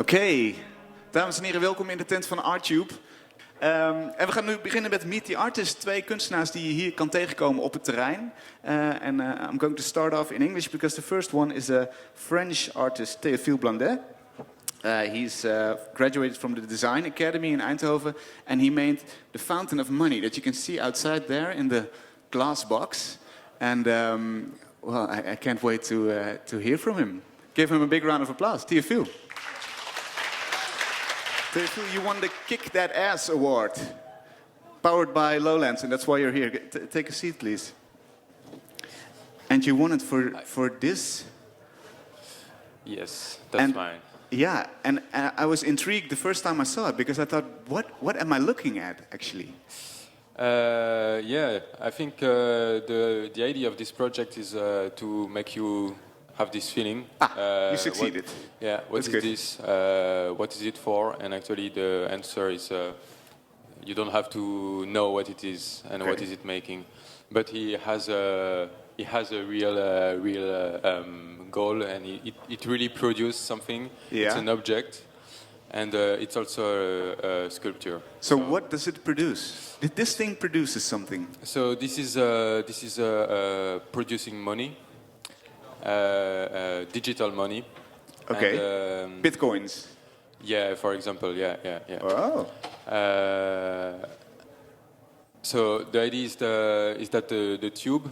Oké, dames en heren, welkom in de tent van ARTtube. En we gaan nu beginnen met Meet the Artist. 2 kunstenaars die je hier kan tegenkomen op het terrein. And I'm going to start off in English because the first one is a French artist, Théophile Blandet. He's graduated from the Design Academy in Eindhoven, and he made the Fountain of Money that you can see outside there in the glass box. And well, I can't wait to hear from him. Give him a big round of applause. Théophile. Théophile, you won the Kick That Ass Award, powered by Lowlands, and that's why you're here. Take a seat, please. And you won it for this? Yes, that's mine. Yeah, and I was intrigued the first time I saw it, because I thought, what am I looking at, actually? Yeah, I think the idea of this project is to make you have this feeling. You succeeded. What is this? What is it for? And actually the answer is you don't have to know what it is and what is it making. But he has a real goal, and it really produces something. Yeah. It's an object, and it's also a sculpture. So what does it produce? This thing produces something. So this is producing money. Digital money. Okay. And, Bitcoins. Yeah, for example. Yeah. Oh. So the idea is that the tube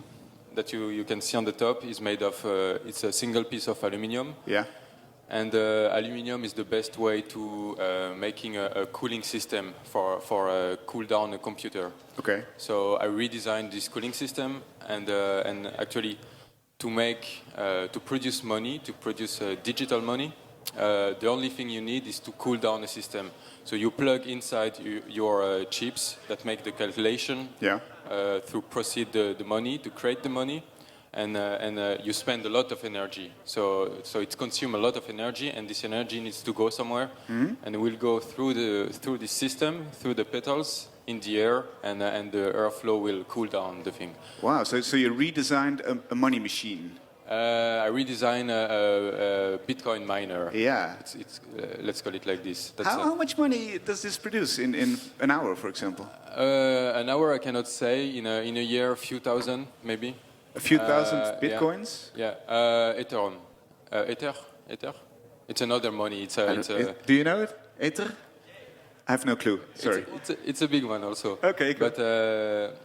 that you can see on the top is made of it's a single piece of aluminium. Yeah. And aluminium is the best way to making a cooling system for cool down a computer. Okay. So I redesigned this cooling system, and actually to produce money, to produce digital money, the only thing you need is to cool down the system. So you plug inside your chips that make the calculation. Yeah. To proceed the money, to create the money, and you spend a lot of energy. So it consumes a lot of energy, and this energy needs to go somewhere, and it will go through the system, through the petals, in the air, and the airflow will cool down the thing. Wow, so you redesigned a money machine. I redesigned a Bitcoin miner. Yeah. It's let's call it like this. How much money does this produce in an hour, for example? An hour I cannot say. In a year, a few thousand maybe. A few thousand Bitcoins? Yeah. Ethereum. Ether? It's another money. Do you know it? Ether? I have no clue. Sorry. It's a big one also. Okay, good. But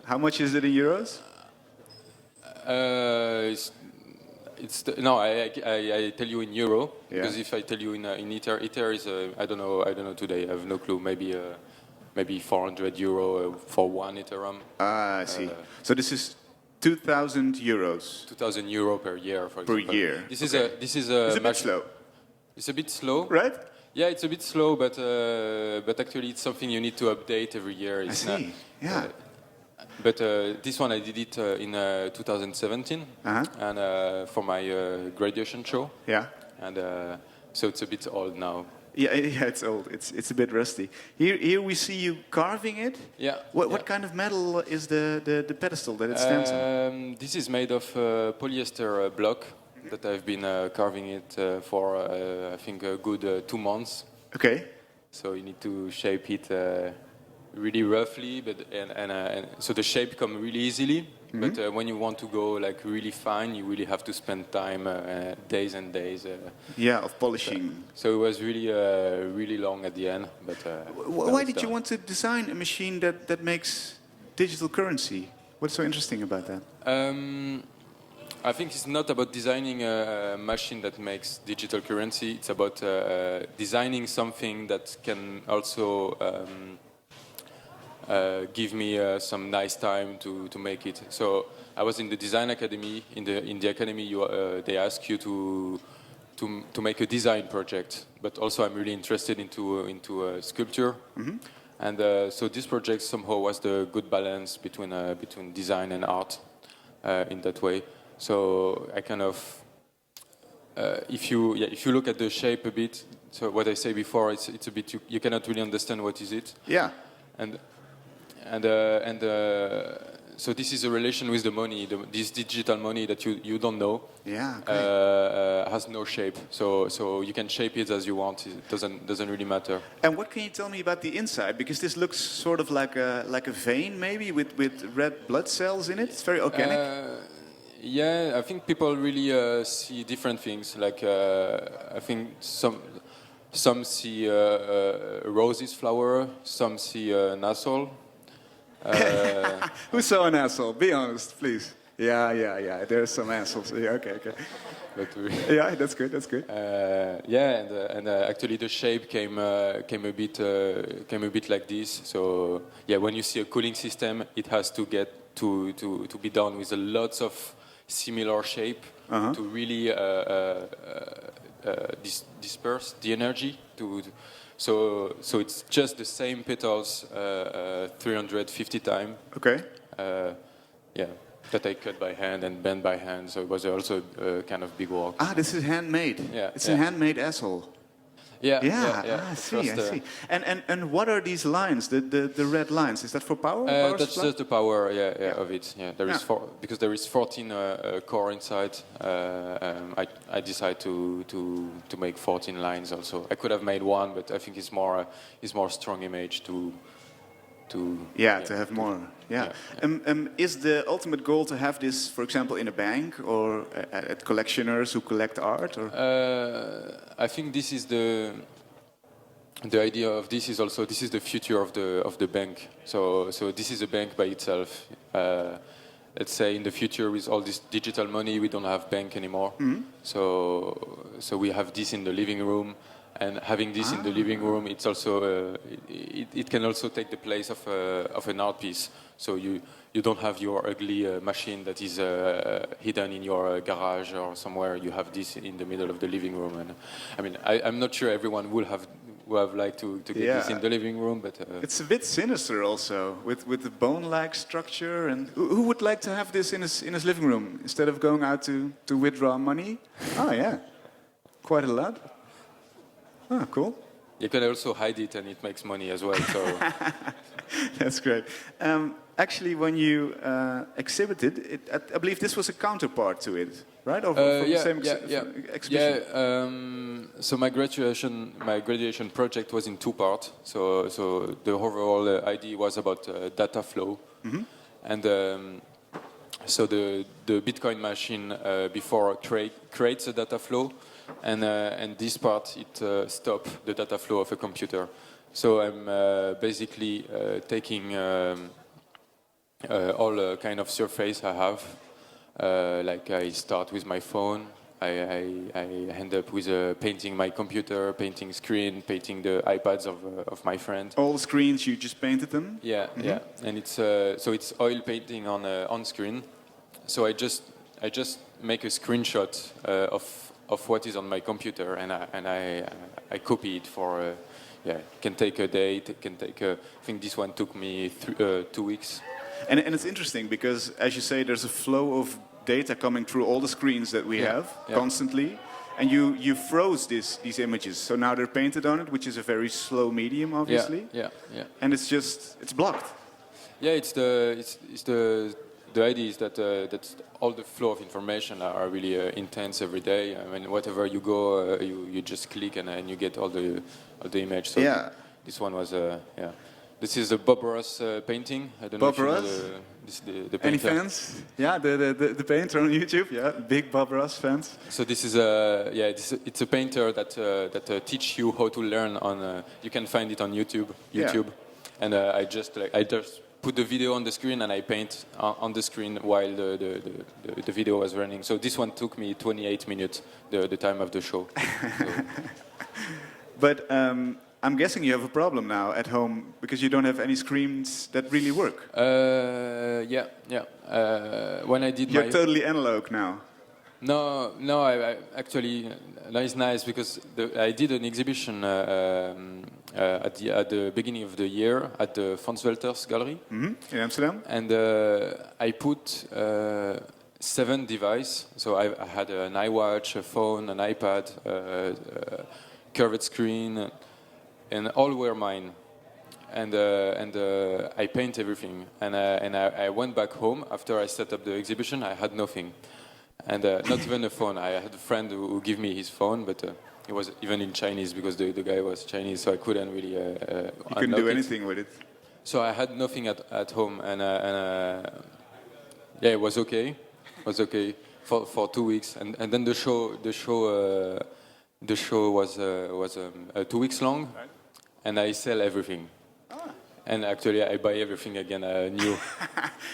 how much is it in euros? I tell you in euro, because if I tell you in Ether is I don't know today. I have no clue. Maybe 400 euro for 1 Ethereum. I see. So this is 2,000 euros. 2,000 euro per year, for example. Per year. This okay. is a bit slow. It's a bit slow, right? Yeah, it's a bit slow, but actually it's something you need to update every year. I see. Yeah. But this one I did it in 2017, and for my graduation show. Yeah. And so it's a bit old now. Yeah, it's old. It's a bit rusty. Here we see you carving it. Yeah. What kind of metal is the pedestal that it stands on? This is made of polyester block that I've been carving it for I think a good 2 months. Okay. So you need to shape it really roughly, but and so the shape comes really easily. But when you want to go like really fine, you really have to spend time, days and days. Of polishing. So it was really long at the end. But why did you want to design a machine that makes digital currency? What's so interesting about that? I think it's not about designing a machine that makes digital currency. It's about designing something that can also give me some nice time to make it. So I was in the design academy. In the academy, they ask you to make a design project. But also, I'm really interested into sculpture. And so this project somehow was the good balance between design and art in that way. So I kind of if you look at the shape a bit. So what I say before, it's a bit you cannot really understand what is it. Yeah. And so this is a relation with the money. This digital money that you don't know Yeah. Okay. has no shape. So you can shape it as you want. It doesn't really matter. And what can you tell me about the inside? Because this looks sort of like a vein, maybe with red blood cells in it. It's very organic. Yeah, I think people really see different things. Like I think some see a roses flower, some see an asshole. Who saw an asshole? Be honest, please. Yeah. There's some assholes. Yeah, okay. But Yeah, that's good. Actually the shape came a bit like this. So yeah, when you see a cooling system, it has to get to be done with a lots of similar shape to really disperse the energy. So it's just the same petals 350 times. Okay. That I cut by hand and bent by hand. So it was also kind of big work. This is handmade. Yeah, it's a handmade asshole. Yeah. I see. And what are these lines? The red lines? Is that for power? That's supply? just the power, of it. Yeah, there is because there is 14 core inside. I decided to make 14 lines also. I could have made one, but I think it's more strong image to have more. Yeah. Is the ultimate goal to have this, for example, in a bank or at collectioners who collect art? Or? I think this is the idea of this is also this is the future of the bank. So this is a bank by itself. Let's say in the future with all this digital money, we don't have bank anymore. Mm-hmm. So we have this in the living room. And having this in the living room, it's also it can also take the place of an art piece. So you don't have your ugly machine that is hidden in your garage or somewhere. You have this in the middle of the living room. And I mean, I'm not sure everyone will have liked to get this in the living room, but it's a bit sinister also with the bone-like structure. And who would like to have this in his living room instead of going out to withdraw money? Oh yeah, quite a lot. Oh, cool. You can also hide it and it makes money as well. So that's great. Actually, when you exhibited it, I believe this was a counterpart to it, right? Or from the same exhibition? Yeah. So my graduation project was in two parts. So the overall idea was about data flow, and so the Bitcoin machine before creates a data flow. And this part, it stops the data flow of a computer. So I'm basically taking all kind of surface I have. Like I start with my phone. I end up with painting my computer, painting screen, painting the iPads of my friend. All the screens, you just painted them? Yeah. And it's so it's oil painting on screen. So I just make a screenshot of what is on my computer, and I copy it for it can take a day. It can take I think this one took me 2 weeks. And it's interesting because, as you say, there's a flow of data coming through all the screens that we have constantly, and you froze these images. So now they're painted on it, which is a very slow medium, obviously. Yeah. And it's blocked. Yeah, the idea is that all the flow of information are really intense every day. I mean, whatever you go, you just click and you get all the image. So this one was This is a Bob Ross painting. I don't Bob know if Ross? you know the Any painter. fans? Yeah, the painter on YouTube. Yeah, big Bob Ross fans. So this is it's a painter that teach you how to learn on. You can find it on YouTube. And I just put the video on the screen and I paint on the screen while the video was running. So this one took me 28 minutes, the time of the show. But I'm guessing you have a problem now at home because you don't have any screens that really work. When I did You're totally analog now. No, I actually, that is nice because I did an exhibition at the beginning of the year at the Van Zwelters Gallery in Amsterdam. And I put 7 devices. So I had an iWatch, a phone, an iPad, curved screen, and all were mine. and I paint everything. And I went back home after I set up the exhibition. I had nothing, and not even a phone. I had a friend who gave me his phone, but it was even in Chinese because the guy was Chinese, so I couldn't really. You couldn't do anything with it. So I had nothing at home, and yeah, it was okay. It was okay for 2 weeks, and then the show was 2 weeks long, and I sell everything. And actually, I buy everything again new.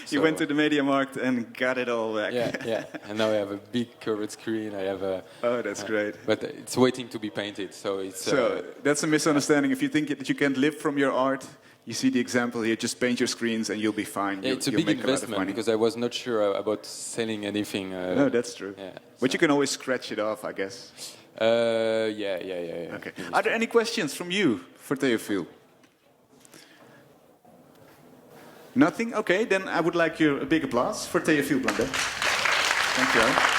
You went to the MediaMarkt and got it all back. Yeah. And now I have a big curved screen. I have Oh, that's great. But it's waiting to be painted, so it's. So that's a misunderstanding. If you think that you can't live from your art, you see the example here. Just paint your screens and you'll be fine. Yeah, it's a big investment because I was not sure about selling anything. No, that's true. Yeah, but you can always scratch it off, I guess. Yeah. Okay. Are there any questions from you for Théophile? Nothing? Okay, then I would like a big applause for Théophile Blandet. Thank you.